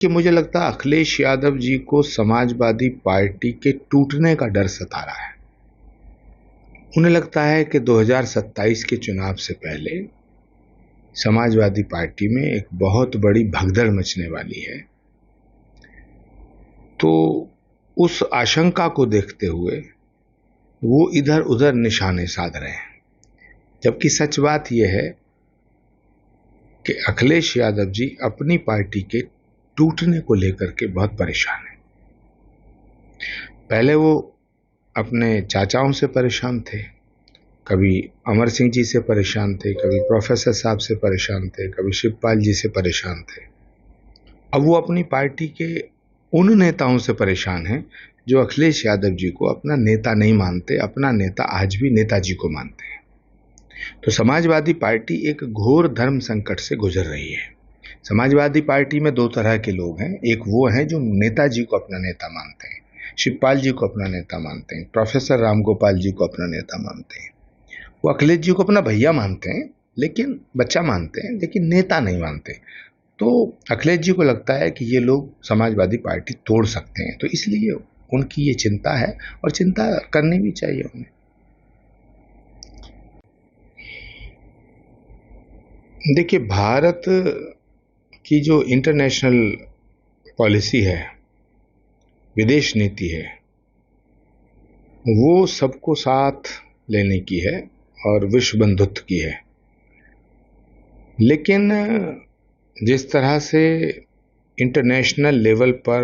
कि मुझे लगता है अखिलेश यादव जी को समाजवादी पार्टी के टूटने का डर सता रहा है। उन्हें लगता है कि 2027 के चुनाव से पहले समाजवादी पार्टी में एक बहुत बड़ी भगदड़ मचने वाली है। तो उस आशंका को देखते हुए वो इधर उधर निशाने साध रहे हैं, जबकि सच बात यह है कि अखिलेश यादव जी अपनी पार्टी के टूटने को लेकर के बहुत परेशान हैं। पहले वो अपने चाचाओं से परेशान थे, कभी अमर सिंह जी से परेशान थे, कभी प्रोफेसर साहब से परेशान थे, कभी शिवपाल जी से परेशान थे। अब वो अपनी पार्टी के उन नेताओं से परेशान हैं जो अखिलेश यादव जी को अपना नेता नहीं मानते, अपना नेता आज भी नेताजी को मानते हैं। तो समाजवादी पार्टी एक घोर धर्म संकट से गुजर रही है। समाजवादी पार्टी में दो तरह के लोग हैं। एक वो हैं जो नेताजी को अपना नेता मानते हैं, शिवपाल जी को अपना नेता मानते हैं, प्रोफेसर रामगोपाल जी को अपना नेता मानते हैं। वो अखिलेश जी को अपना भैया मानते हैं, लेकिन बच्चा मानते हैं, लेकिन नेता नहीं मानते। तो अखिलेश जी को लगता है कि ये लोग समाजवादी पार्टी तोड़ सकते हैं, तो इसलिए उनकी ये चिंता है और चिंता करनी भी चाहिए उन्हें। देखिए, भारत की जो इंटरनेशनल पॉलिसी है, विदेश नीति है, वो सबको साथ लेने की है और विश्व बंधुत्व की है। लेकिन जिस तरह से इंटरनेशनल लेवल पर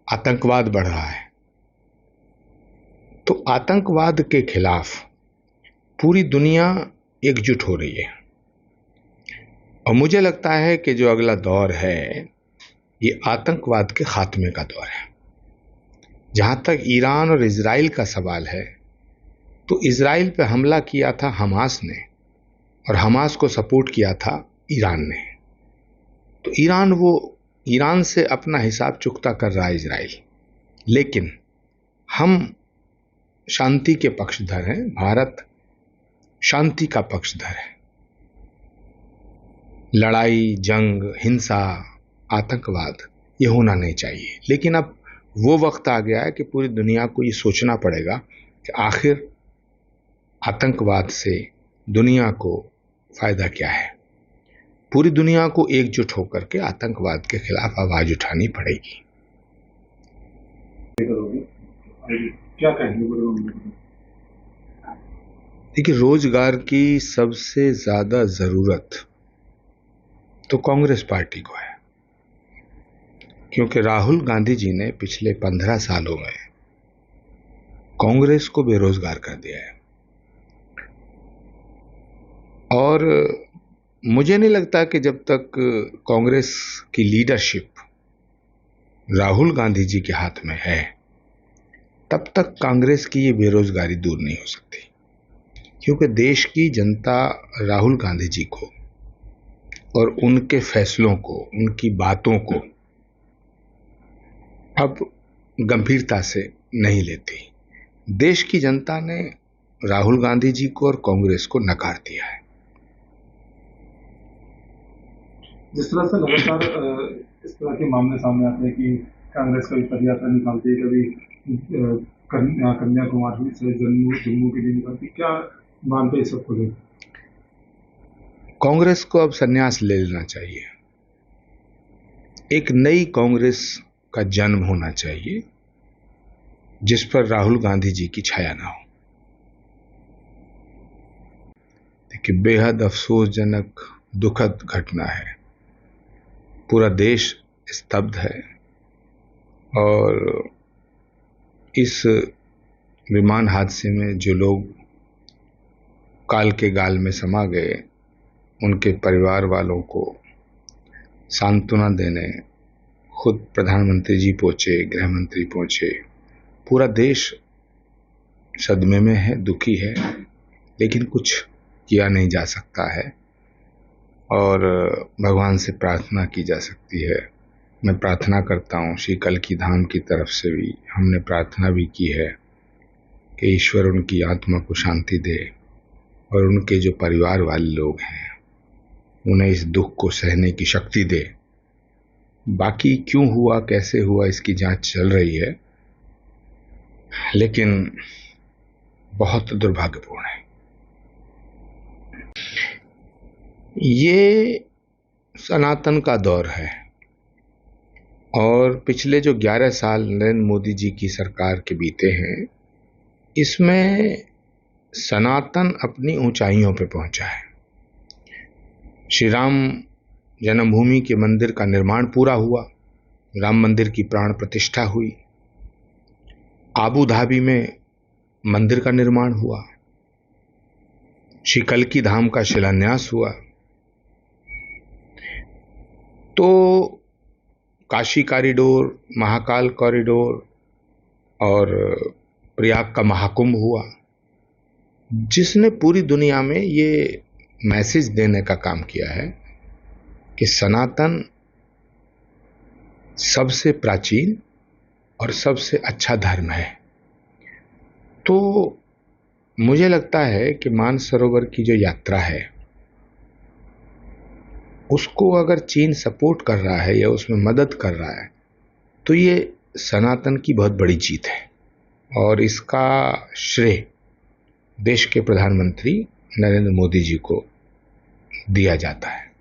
आतंकवाद बढ़ रहा है, तो आतंकवाद के खिलाफ पूरी दुनिया एकजुट हो रही है। और मुझे लगता है कि जो अगला दौर है ये आतंकवाद के खात्मे का दौर है। जहां तक ईरान और इजराइल का सवाल है, तो इजराइल पे हमला किया था हमास ने और हमास को सपोर्ट किया था ईरान ने। तो ईरान से अपना हिसाब चुकता कर रहा है इजराइल। लेकिन हम शांति के पक्षधर हैं, भारत शांति का पक्षधर है। लड़ाई, जंग, हिंसा, आतंकवाद ये होना नहीं चाहिए। लेकिन अब वो वक्त आ गया है कि पूरी दुनिया को ये सोचना पड़ेगा कि आखिर आतंकवाद से दुनिया को फायदा क्या है। पूरी दुनिया को एकजुट होकर के आतंकवाद के खिलाफ आवाज उठानी पड़ेगी। क्या कहेंगे? देखिए, रोजगार की सबसे ज्यादा जरूरत तो कांग्रेस पार्टी को है, क्योंकि राहुल गांधी जी ने पिछले 15 सालों में कांग्रेस को बेरोजगार कर दिया है। और मुझे नहीं लगता कि जब तक कांग्रेस की लीडरशिप राहुल गांधी जी के हाथ में है, तब तक कांग्रेस की ये बेरोजगारी दूर नहीं हो सकती। क्योंकि देश की जनता राहुल गांधी जी को और उनके फैसलों को, उनकी बातों को अब गंभीरता से नहीं लेती। देश की जनता ने राहुल गांधी जी को और कांग्रेस को नकार दिया है। जिस तरह से लगातार इस तरह के मामले सामने आते हैं कि कांग्रेस कभी पदयात्रा निकालती है, कभी कन्याकुमारी से जम्मू के लिए निकालती, क्या मानते हैं सबको लेकर? कांग्रेस को अब संन्यास ले लेना चाहिए। एक नई कांग्रेस का जन्म होना चाहिए जिस पर राहुल गांधी जी की छाया ना हो। देखिए, बेहद अफसोसजनक, दुखद घटना है। पूरा देश स्तब्ध है और इस विमान हादसे में जो लोग काल के गाल में समा गए, उनके परिवार वालों को सांत्वना देने खुद प्रधानमंत्री जी पहुंचे, गृह मंत्री पहुंचे। पूरा देश सदमे में है, दुखी है, लेकिन कुछ किया नहीं जा सकता है और भगवान से प्रार्थना की जा सकती है। मैं प्रार्थना करता हूँ, श्री कल्की धाम की तरफ से भी हमने प्रार्थना भी की है कि ईश्वर उनकी आत्मा को शांति दे और उनके जो परिवार वाले लोग हैं उन्हें इस दुख को सहने की शक्ति दे। बाकी क्यों हुआ, कैसे हुआ, इसकी जांच चल रही है, लेकिन बहुत दुर्भाग्यपूर्ण है। ये सनातन का दौर है और पिछले जो 11 साल नरेंद्र मोदी जी की सरकार के बीते हैं, इसमें सनातन अपनी ऊंचाइयों पे पहुंचा है। श्री राम जन्मभूमि के मंदिर का निर्माण पूरा हुआ, राम मंदिर की प्राण प्रतिष्ठा हुई, आबू धाबी में मंदिर का निर्माण हुआ, श्री कल्की धाम का शिलान्यास हुआ, तो काशी कॉरिडोर, महाकाल कॉरिडोर और प्रयाग का महाकुंभ हुआ, जिसने पूरी दुनिया में ये मैसेज देने का काम किया है कि सनातन सबसे प्राचीन और सबसे अच्छा धर्म है। तो मुझे लगता है कि मानसरोवर की जो यात्रा है, उसको अगर चीन सपोर्ट कर रहा है या उसमें मदद कर रहा है, तो ये सनातन की बहुत बड़ी जीत है और इसका श्रेय देश के प्रधानमंत्री नरेंद्र मोदी जी को दिया जाता है।